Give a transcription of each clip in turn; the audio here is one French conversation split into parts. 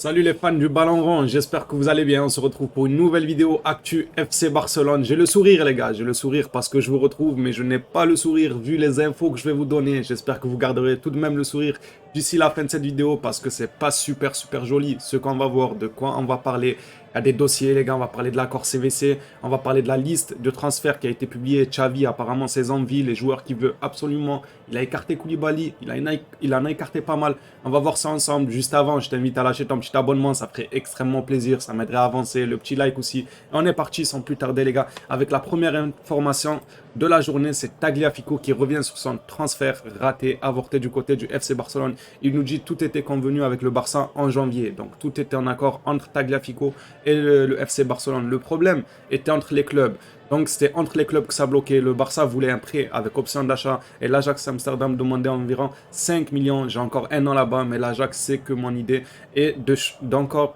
Salut les fans du ballon rond, j'espère que vous allez bien. On se retrouve pour une nouvelle vidéo Actu FC Barcelone. J'ai le sourire les gars, j'ai le sourire parce que je vous retrouve, mais je n'ai pas le sourire vu les infos que je vais vous donner. J'espère que vous garderez tout de même le sourire d'ici la fin de cette vidéo parce que c'est pas super joli ce qu'on va voir, de quoi on va parler. Il y a des dossiers les gars, on va parler de l'accord CVC, on va parler de la liste de transferts qui a été publiée. Xavi apparemment ses envies, les joueurs qu'il veut absolument. Il a écarté Koulibaly, il en a écarté pas mal. On va voir ça ensemble. Juste avant, je t'invite à lâcher ton petit abonnement, ça ferait extrêmement plaisir, ça m'aiderait à avancer. Le petit like aussi. Et on est parti sans plus tarder les gars, avec la première information de la journée, c'est Tagliafico qui revient sur son transfert raté, avorté du côté du FC Barcelone. Il nous dit tout était convenu avec le Barça en janvier, donc tout était en accord entre Tagliafico et le FC Barcelone. Le problème était entre les clubs. Donc c'était entre les clubs que ça bloquait. Le Barça voulait un prêt avec option d'achat et l'Ajax Amsterdam demandait environ 5 millions. J'ai encore un an là-bas, mais l'Ajax sait que mon idée est d'encore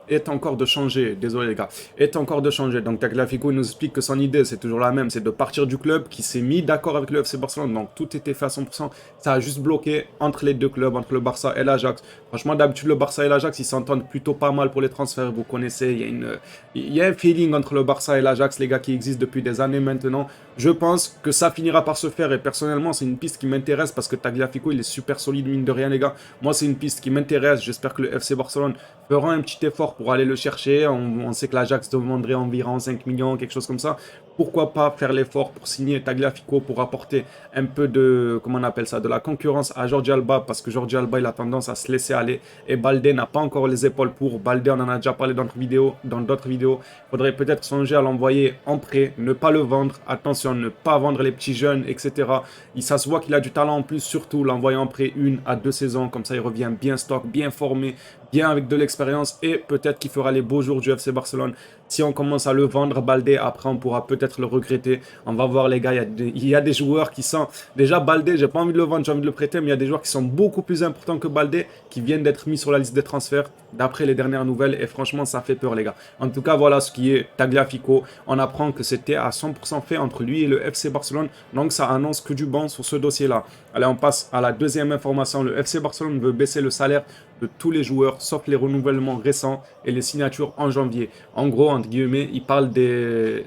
est encore de changer, désolé les gars, est encore de changer. Donc Tagliafico nous explique que son idée c'est toujours la même, c'est de partir du club qui s'est mis d'accord avec le FC Barcelone, donc tout était fait à 100%, ça a juste bloqué entre les deux clubs, entre le Barça et l'Ajax. Franchement d'habitude le Barça et l'Ajax ils s'entendent plutôt pas mal pour les transferts, vous connaissez, il y a un feeling entre le Barça et l'Ajax les gars qui existe depuis des années maintenant. Je pense que ça finira par se faire et personnellement c'est une piste qui m'intéresse parce que Tagliafico il est super solide mine de rien les gars. Moi c'est une piste qui m'intéresse, j'espère que le FC Barcelone fera un petit effort pour aller le chercher. On sait que l'Ajax demanderait environ 5 millions, quelque chose comme ça. Pourquoi pas faire l'effort pour signer Tagliafico pour apporter un peu de, comment on appelle ça, de la concurrence à Jordi Alba parce que Jordi Alba il a tendance à se laisser aller et Balde n'a pas encore les épaules pour. Balde on en a déjà parlé dans d'autres vidéos. Il faudrait peut-être songer à l'envoyer en prêt, ne pas le vendre. Attention, ne pas vendre les petits jeunes, etc. Ça se voit qu'il a du talent en plus, surtout l'envoyer en prêt 1 à 2 saisons. Comme ça il revient bien stock, bien formé, bien avec de l'expérience et peut-être qu'il fera les beaux jours du FC Barcelone. Si on commence à le vendre, Balde, après on pourra peut-être le regretter. On va voir les gars, il y a des joueurs qui sont... Déjà Balde, j'ai pas envie de le vendre, j'ai envie de le prêter, mais il y a des joueurs qui sont beaucoup plus importants que Balde, qui viennent d'être mis sur la liste des transferts, d'après les dernières nouvelles, et franchement ça fait peur les gars. En tout cas voilà ce qui est Tagliafico. On apprend que c'était à 100% fait entre lui et le FC Barcelone, donc ça annonce que du bon sur ce dossier-là. Allez, on passe à la deuxième information. Le FC Barcelone veut baisser le salaire de tous les joueurs, sauf les renouvellements récents et les signatures en janvier. En gros, entre guillemets, il parle des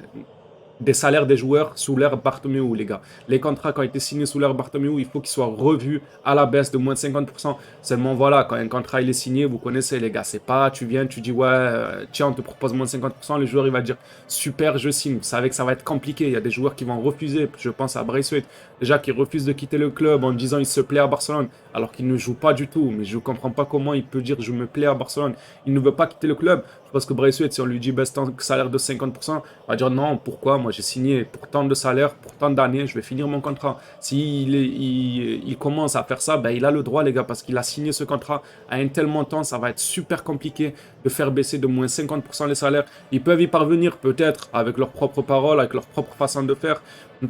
salaires des joueurs sous l'ère Bartomeu, les gars. Les contrats qui ont été signés sous l'ère Bartomeu, il faut qu'ils soient revus à la baisse de moins de 50%. Seulement, voilà, quand un contrat il est signé, vous connaissez, les gars, c'est pas, tu viens, tu dis, ouais, tiens, on te propose moins de 50%, le joueur, il va dire, super, je signe. Vous savez que ça va être compliqué. Il y a des joueurs qui vont refuser. Je pense à Braithwaite, déjà, qui refuse de quitter le club en disant, il se plaît à Barcelone, alors qu'il ne joue pas du tout. Mais je ne comprends pas comment il peut dire, je me plais à Barcelone. Il ne veut pas quitter le club. Je pense que Braithwaite, si on lui dit, baisse ton salaire de 50%, il va dire, non, pourquoi? Moi, j'ai signé pour tant de salaire, pour tant d'années, je vais finir mon contrat. S'il il commence à faire ça, ben, il a le droit, les gars, parce qu'il a signé ce contrat à un tel montant, ça va être super compliqué de faire baisser de moins 50% les salaires. Ils peuvent y parvenir, peut-être, avec leurs propres paroles, avec leur propre façon de faire,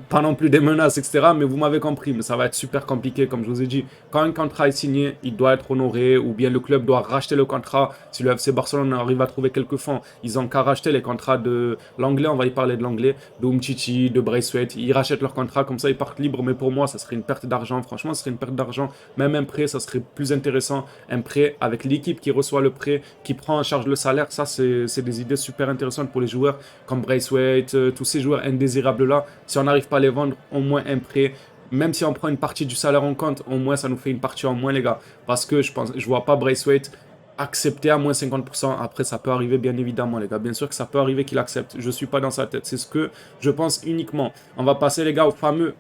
pas non plus des menaces, etc. Mais vous m'avez compris, mais ça va être super compliqué, comme je vous ai dit. Quand un contrat est signé, il doit être honoré, ou bien le club doit racheter le contrat. Si le FC Barcelone arrive à trouver quelques fonds, ils ont qu'à racheter les contrats de l'anglais, on va y parler de l'anglais, de Umtiti, de Braithwaite. Ils rachètent leurs contrats, comme ça ils partent libres. Mais pour moi, ça serait une perte d'argent. Franchement, ça serait une perte d'argent. Même un prêt, ça serait plus intéressant. Un prêt avec l'équipe qui reçoit le prêt, qui prend en charge le salaire, ça c'est des idées super intéressantes pour les joueurs comme Braithwaite, tous ces joueurs indésirables là. Si on n'arrive pas à les vendre, au moins un prêt. Même si on prend une partie du salaire en compte, au moins ça nous fait une partie en moins les gars. Parce que je vois pas Braithwaite accepter à moins 50%. Après, ça peut arriver, bien évidemment, les gars. Bien sûr que ça peut arriver qu'il accepte. Je suis pas dans sa tête. C'est ce que je pense uniquement. On va passer, les gars, au fameux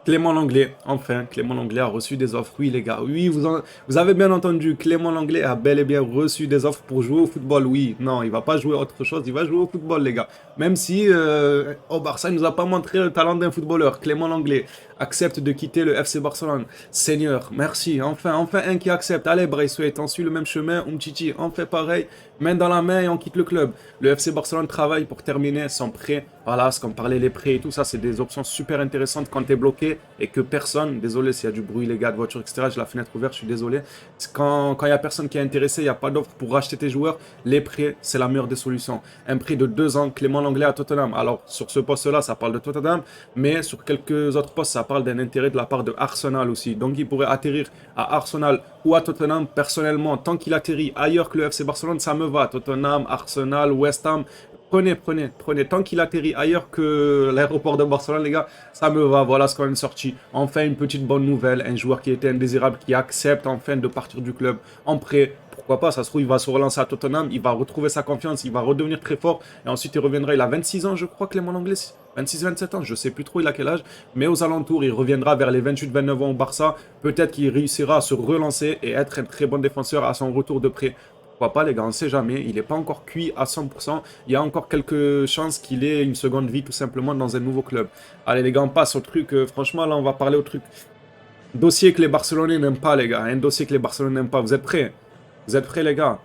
Clément Lenglet. Enfin, Clément Lenglet a reçu des offres. Oui, les gars. Oui, vous avez bien entendu. Clément Lenglet a bel et bien reçu des offres pour jouer au football. Oui, non, il va pas jouer autre chose. Il va jouer au football, les gars. Même si au Barça, il nous a pas montré le talent d'un footballeur. Clément Lenglet accepte de quitter le FC Barcelone. Seigneur, merci. Enfin un qui accepte. Allez, Braithwaite, on suit le même chemin. Umtiti, on fait pareil. Main dans la main et on quitte le club. Le FC Barcelone travaille pour terminer son prêt. Voilà, ce qu'on parlait, les prêts et tout ça, c'est des options super intéressantes quand tu es bloqué. intéressé et que personne, désolé s'il y a du bruit, les gars, de voiture, etc., j'ai la fenêtre ouverte, je suis désolé. Quand il n'y a personne qui est intéressé, il n'y a pas d'offre pour racheter tes joueurs, les prêts, c'est la meilleure des solutions. Un prêt de 2 ans, Clément Lenglet à Tottenham. Alors, sur ce poste-là, ça parle de Tottenham, mais sur quelques autres postes, ça parle d'un intérêt de la part de Arsenal aussi. Donc, il pourrait atterrir à Arsenal ou à Tottenham. Personnellement, tant qu'il atterrit ailleurs que le FC Barcelone, ça me va. Tottenham, Arsenal, West Ham, prenez. Tant qu'il atterrit ailleurs que l'aéroport de Barcelone, les gars, ça me va. Voilà ce qu'on est sorti. Enfin, une petite bonne nouvelle. Un joueur qui était indésirable, qui accepte enfin de partir du club en prêt. Pourquoi pas, ça se trouve, il va se relancer à Tottenham, il va retrouver sa confiance, il va redevenir très fort. Et ensuite, il reviendra. Il a 26 ans, je crois, Clément Lenglet. 26-27 ans, je sais plus trop il a quel âge. Mais aux alentours, il reviendra vers les 28-29 ans au Barça. Peut-être qu'il réussira à se relancer et être un très bon défenseur à son retour de prêt. Pourquoi pas, les gars, on ne sait jamais. Il n'est pas encore cuit à 100%. Il y a encore quelques chances qu'il ait une seconde vie, tout simplement, dans un nouveau club. Allez, les gars, on passe au truc. Franchement, là, on va parler au truc. Dossier que les Barcelonais n'aiment pas, les gars. Un dossier que les Barcelonais n'aiment pas. Vous êtes prêts? Vous êtes prêts, les gars?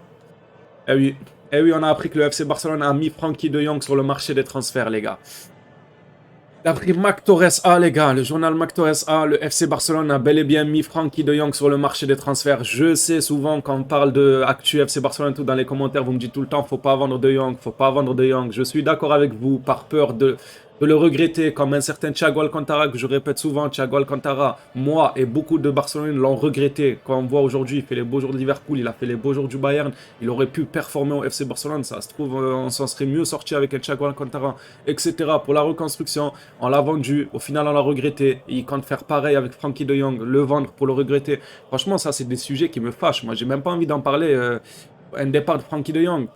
Eh oui. Eh oui, on a appris que le FC Barcelone a mis Frenkie de Jong sur le marché des transferts, les gars. D'après Mac Torres A, les gars, le journal Mac Torres A, le FC Barcelone a bel et bien mis Frenkie de Jong sur le marché des transferts. Je sais souvent quand on parle de actu FC Barcelone, tout dans les commentaires, vous me dites tout le temps, faut pas vendre de Jong, faut pas vendre de Jong. Je suis d'accord avec vous, par peur de le regretter, comme un certain Thiago Alcantara, que je répète souvent, Thiago Alcantara, moi et beaucoup de Barcelonais l'ont regretté. Quand on voit aujourd'hui, il fait les beaux jours de Liverpool, il a fait les beaux jours du Bayern, il aurait pu performer au FC Barcelone, ça se trouve, on s'en serait mieux sorti avec un Thiago Alcantara, etc. Pour la reconstruction, on l'a vendu, au final on l'a regretté, et il compte faire pareil avec Frenkie de Jong, le vendre pour le regretter. Franchement, ça c'est des sujets qui me fâchent, moi j'ai même pas envie d'en parler, un départ de Frenkie de Jong.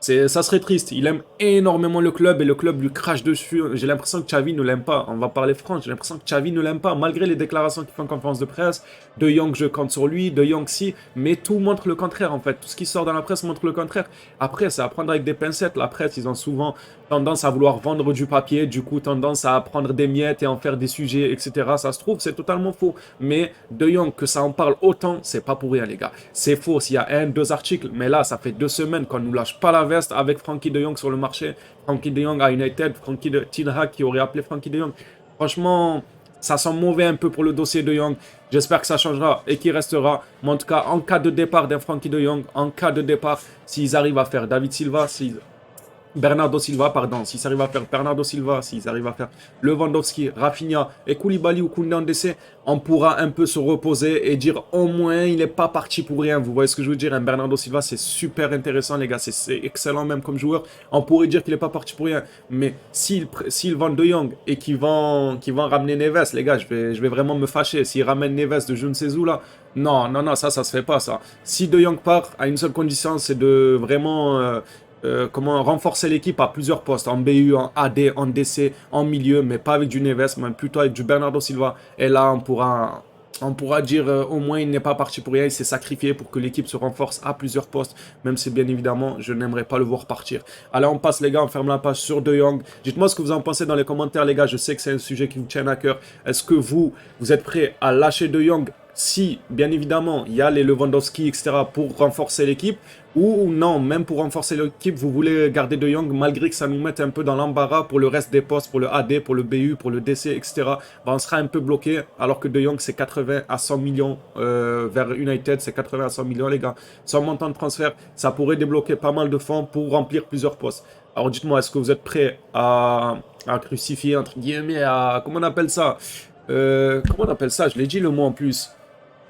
Ça serait triste. Il aime énormément le club et le club lui crache dessus. J'ai l'impression que Xavi ne l'aime pas. On va parler franc. J'ai l'impression que Xavi ne l'aime pas. Malgré les déclarations qu'il fait en conférence de presse. De Jong, je compte sur lui. De Jong, si. Mais tout montre le contraire en fait. Tout ce qui sort dans la presse montre le contraire. Après, c'est à prendre avec des pincettes. La presse, ils ont souvent tendance à vouloir vendre du papier. Du coup, tendance à prendre des miettes et en faire des sujets, etc. Ça se trouve, c'est totalement faux. Mais De Jong, que ça en parle autant, c'est pas pour rien, les gars. C'est faux s'il y a 1-2 articles. Mais là, ça fait 2 semaines qu'on nous lâche pas la avec Frenkie de Jong sur le marché. Frenkie de Jong à United, Frenkie de Ten Hag qui aurait appelé Frenkie de Jong. Franchement, ça sent mauvais un peu pour le dossier de Jong. J'espère que ça changera et qu'il restera. Mais en tout cas, en cas de départ d'un Frenkie de Jong, en cas de départ, s'ils arrivent à faire David Silva, Bernardo Silva, pardon, s'ils arrivent à faire Bernardo Silva, s'ils arrivent à faire Lewandowski, Rafinha et Koulibaly ou Koundé en décès, on pourra un peu se reposer et dire au moins il n'est pas parti pour rien. Vous voyez ce que je veux dire? Un Bernardo Silva, c'est super intéressant, les gars, c'est excellent même comme joueur. On pourrait dire qu'il n'est pas parti pour rien. Mais s'ils vendent De Jong et qu'ils vont ramener Neves, les gars, je vais vraiment me fâcher. S'ils ramènent Neves de je ne sais où là, non, ça se fait pas, ça. Si De Jong part, à une seule condition, c'est de vraiment... comment renforcer l'équipe à plusieurs postes, en BU, en AD, en DC, en milieu, mais pas avec du Neves, mais plutôt avec du Bernardo Silva. Et là, on pourra dire au moins il n'est pas parti pour rien, il s'est sacrifié pour que l'équipe se renforce à plusieurs postes, même si bien évidemment je n'aimerais pas le voir partir. Allez, on passe les gars, on ferme la page sur De Jong. Dites-moi ce que vous en pensez dans les commentaires les gars, je sais que c'est un sujet qui vous tient à cœur. Est-ce que vous êtes prêts à lâcher De Jong si, bien évidemment, il y a les Lewandowski, etc. pour renforcer l'équipe, ou non, même pour renforcer l'équipe, vous voulez garder De Jong, malgré que ça nous mette un peu dans l'embarras pour le reste des postes, pour le AD, pour le BU, pour le DC, etc. Ben, on sera un peu bloqué, alors que De Jong, c'est 80 à 100 millions vers United, c'est 80 à 100 millions, les gars. Son montant de transfert, ça pourrait débloquer pas mal de fonds pour remplir plusieurs postes. Alors dites-moi, est-ce que vous êtes prêts à crucifier, entre guillemets, comment on appelle ça? Comment on appelle ça? Je l'ai dit le mot en plus.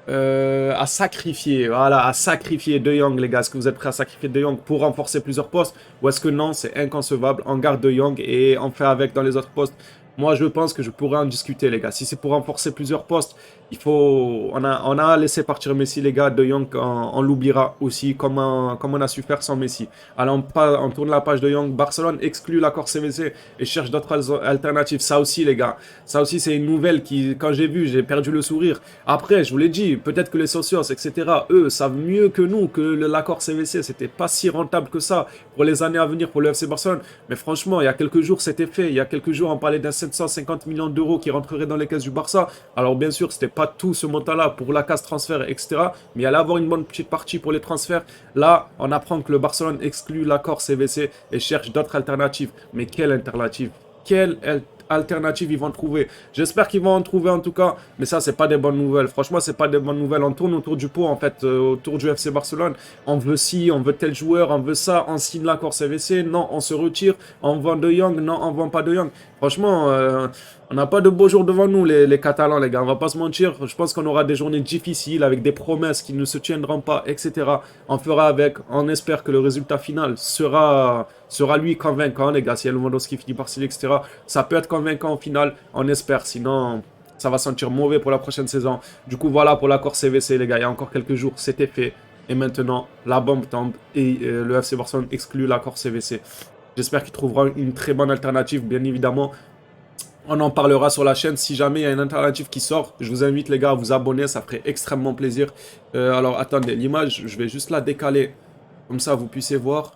À sacrifier, voilà, à sacrifier De Jong, les gars. Est-ce que vous êtes prêts à sacrifier De Jong pour renforcer plusieurs postes? Ou est-ce que non, c'est inconcevable, on garde De Jong et on fait avec dans les autres postes? Moi, je pense que je pourrais en discuter, les gars. Si c'est pour renforcer plusieurs postes, on a laissé partir Messi, les gars. De Jong, on l'oubliera aussi, comme on a su faire sans Messi. Alors, on tourne la page De Jong. Barcelone exclut l'accord CVC et cherche d'autres alternatives. Ça aussi, les gars. Ça aussi, c'est une nouvelle qui, quand j'ai vu, j'ai perdu le sourire. Après, je vous l'ai dit, peut-être que les socios, etc., eux, savent mieux que nous que l'accord CVC, c'était pas si rentable que ça pour les années à venir pour le FC Barcelone. Mais franchement, il y a quelques jours, c'était fait. Il y a quelques jours, on parlait d'un 750 millions d'euros qui rentreraient dans les caisses du Barça. Alors bien sûr, c'était pas tout ce montant-là pour la casse transfert, etc. Mais il allait avoir une bonne petite partie pour les transferts. Là, on apprend que le Barcelone exclut l'accord CVC et cherche d'autres alternatives. Mais quelle alternative? Quelle alternative ils vont trouver. J'espère qu'ils vont en trouver en tout cas, mais ça, c'est pas des bonnes nouvelles. Franchement, c'est pas des bonnes nouvelles. On tourne autour du pot, en fait, autour du FC Barcelone. On veut ci, on veut tel joueur, on veut ça, on signe l'accord CVC, non, on se retire, on vend De Jong, non, on vend pas De Jong. Franchement, on n'a pas de beaux jours devant nous, les Catalans, les gars. On va pas se mentir. Je pense qu'on aura des journées difficiles avec des promesses qui ne se tiendront pas, etc. On fera avec. On espère que le résultat final sera lui convaincant, les gars. Si Lewandowski finit par signer, etc. Ça peut être convaincant au final. On espère. Sinon, ça va sentir mauvais pour la prochaine saison. Du coup, voilà pour l'accord CVC, les gars. Il y a encore quelques jours, c'était fait. Et maintenant, la bombe tombe et le FC Barcelone exclut l'accord CVC. J'espère qu'il trouvera une très bonne alternative, bien évidemment. On en parlera sur la chaîne. Si jamais il y a une alternative qui sort, je vous invite les gars à vous abonner. Ça ferait extrêmement plaisir. Alors, attendez, l'image, je vais juste la décaler. Comme ça, vous puissiez voir.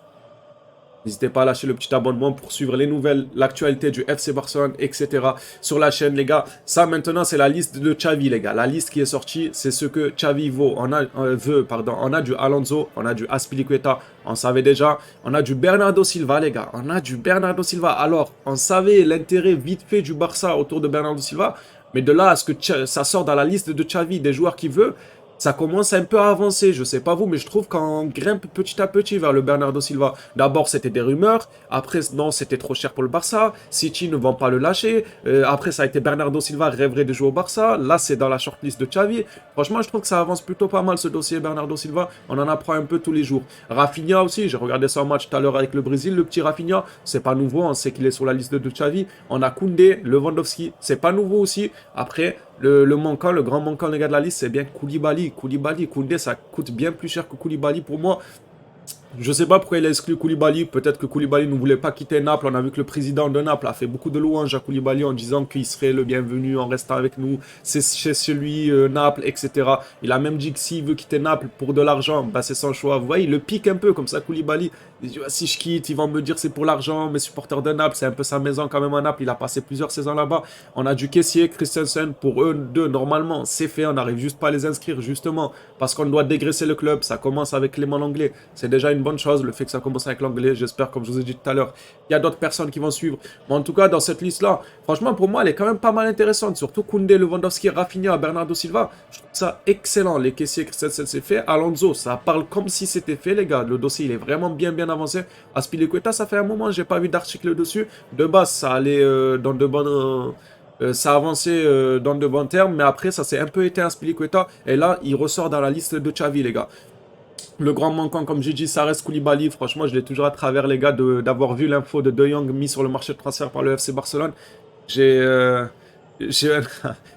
N'hésitez pas à lâcher le petit abonnement pour suivre les nouvelles, l'actualité du FC Barcelone, etc. sur la chaîne, les gars. Ça, maintenant, c'est la liste de Xavi, les gars. La liste qui est sortie, c'est ce que Xavi veut. On a du Alonso, on a du Azpilicueta, on savait déjà. On a du Bernardo Silva, les gars. On a du Bernardo Silva. Alors, on savait l'intérêt vite fait du Barça autour de Bernardo Silva. Mais de là à ce que ça sort dans la liste de Xavi des joueurs qu'il veut, ça commence un peu à avancer, je sais pas vous, mais je trouve qu'on grimpe petit à petit vers le Bernardo Silva. D'abord, c'était des rumeurs. Après, non, c'était trop cher pour le Barça. City ne vont pas le lâcher. Après, ça a été Bernardo Silva rêverait de jouer au Barça. Là, c'est dans la shortlist de Xavi. Franchement, je trouve que ça avance plutôt pas mal, ce dossier Bernardo Silva. On en apprend un peu tous les jours. Rafinha aussi, j'ai regardé son match tout à l'heure avec le Brésil. Le petit Rafinha, c'est pas nouveau. On sait qu'il est sur la liste de Xavi. On a Koundé, Lewandowski, c'est pas nouveau aussi. Après, le manquant, le grand manquant, les gars de la liste, c'est bien Koulibaly. Koundé, ça coûte bien plus cher que Koulibaly pour moi. Je sais pas pourquoi il a exclu Koulibaly. Peut-être que Koulibaly ne voulait pas quitter Naples. On a vu que le président de Naples a fait beaucoup de louanges à Koulibaly en disant qu'il serait le bienvenu en restant avec nous. C'est chez celui Naples, etc. Il a même dit que s'il veut quitter Naples pour de l'argent, bah c'est son choix. Vous voyez, il le pique un peu comme ça, Koulibaly. Il dit, si je quitte, ils vont me dire c'est pour l'argent. Mes supporters de Naples, c'est un peu sa maison quand même à Naples. Il a passé plusieurs saisons là-bas. On a du caissier, Christensen. Pour eux deux, normalement, c'est fait. On n'arrive juste pas à les inscrire, justement, parce qu'on doit dégraisser le club. Ça commence avec Clément Lenglet. C'est déjà une bonne chose, le fait que ça commence avec l'anglais. J'espère, comme je vous ai dit tout à l'heure, il y a d'autres personnes qui vont suivre. Mais en tout cas, dans cette liste-là, franchement, pour moi, elle est quand même pas mal intéressante. Surtout Koundé, Lewandowski, Rafinha, Bernardo Silva. Je trouve ça excellent. Les caissiers, Christensen, c'est fait. Alonso, ça parle comme si c'était fait, les gars. Le dossier, il est vraiment bien avancé. Azpilicueta, ça fait un moment, j'ai pas vu d'article dessus. De base, ça allait dans de bonnes... ça avançait dans de bons termes, mais après, ça s'est un peu éteint Azpilicueta. Et là, il ressort dans la liste de Xavi, les gars. Le grand manquant, comme j'ai dit, ça reste Koulibaly. Franchement, je l'ai toujours à travers, les gars, d'avoir vu l'info de De Jong mis sur le marché de transfert par le FC Barcelone.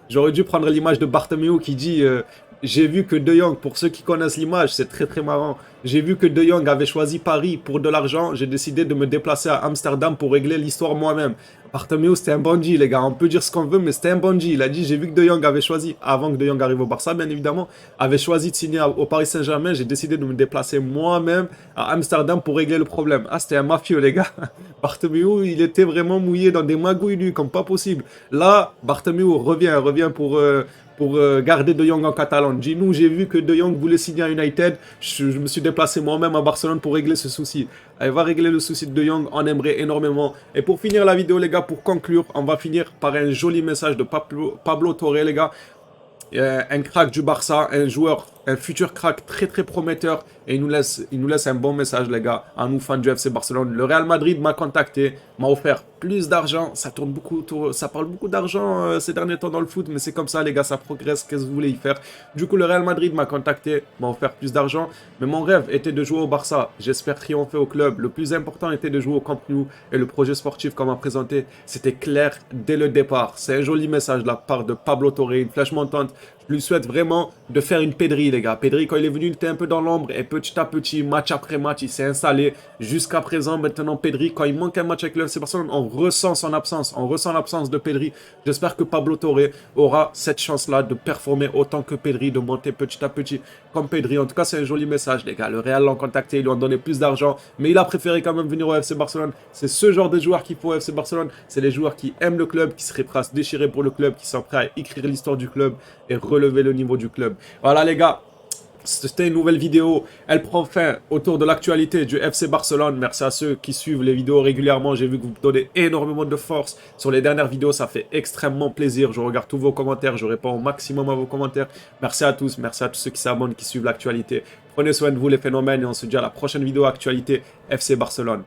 J'aurais dû prendre l'image de Bartomeu qui dit j'ai vu que De Jong, pour ceux qui connaissent l'image, c'est très très marrant. J'ai vu que De Jong avait choisi Paris pour de l'argent. J'ai décidé de me déplacer à Amsterdam pour régler l'histoire moi-même. Bartomeu, c'était un bandit, les gars. On peut dire ce qu'on veut, mais c'était un bandit. Il a dit, j'ai vu que De Jong avait choisi, avant que De Jong arrive au Barça, bien évidemment, avait choisi de signer au Paris Saint-Germain. J'ai décidé de me déplacer moi-même à Amsterdam pour régler le problème. Ah, c'était un mafieux, les gars. Bartomeu, il était vraiment mouillé dans des magouilles nues, comme pas possible. Là, Bartomeu revient pour garder De Jong en Catalogne. Dis-nous, j'ai vu que De Jong voulait signer à United. Je me suis déplacé moi-même à Barcelone pour régler ce souci. Elle va régler le souci de Jong, on aimerait énormément. Et pour finir la vidéo, les gars, pour conclure, on va finir par un joli message de Pablo Torre, les gars. Un crack du Barça, un joueur, un futur crack très très prometteur. Et il nous laisse un bon message, les gars, à nous fans du FC Barcelone. Le Real Madrid m'a contacté, m'a offert plus d'argent. Ça tourne beaucoup, ça parle beaucoup d'argent ces derniers temps dans le foot, mais c'est comme ça, les gars, ça progresse. Qu'est-ce que vous voulez y faire? Du coup, le Real Madrid m'a contacté, m'a offert plus d'argent. Mais mon rêve était de jouer au Barça. J'espère triompher au club. Le plus important était de jouer au Camp Nou. Et le projet sportif qu'on m'a présenté, c'était clair dès le départ. C'est un joli message de la part de Pablo Torre, une flèche montante. Je lui souhaite vraiment de faire une Pedri, les gars. Pedri, quand il est venu, il était un peu dans l'ombre. Et petit à petit, match après match, il s'est installé. Jusqu'à présent, maintenant, Pedri, quand il manque un match avec le FC Barcelone, on ressent son absence. On ressent l'absence de Pedri. J'espère que Pablo Torre aura cette chance-là de performer autant que Pedri, de monter petit à petit comme Pedri. En tout cas, c'est un joli message, les gars. Le Real l'ont contacté, ils lui ont donné plus d'argent. Mais il a préféré quand même venir au FC Barcelone. C'est ce genre de joueurs qu'il faut au FC Barcelone. C'est les joueurs qui aiment le club, qui seraient prêts à se déchirer pour le club, qui sont prêts à écrire l'histoire du club et relever le niveau du club. Voilà, les gars. C'était une nouvelle vidéo. Elle prend fin autour de l'actualité du FC Barcelone. Merci à ceux qui suivent les vidéos régulièrement. J'ai vu que vous me donnez énormément de force sur les dernières vidéos. Ça fait extrêmement plaisir. Je regarde tous vos commentaires. Je réponds au maximum à vos commentaires. Merci à tous. Merci à tous ceux qui s'abonnent, qui suivent l'actualité. Prenez soin de vous les phénomènes et on se dit à la prochaine vidéo actualité FC Barcelone.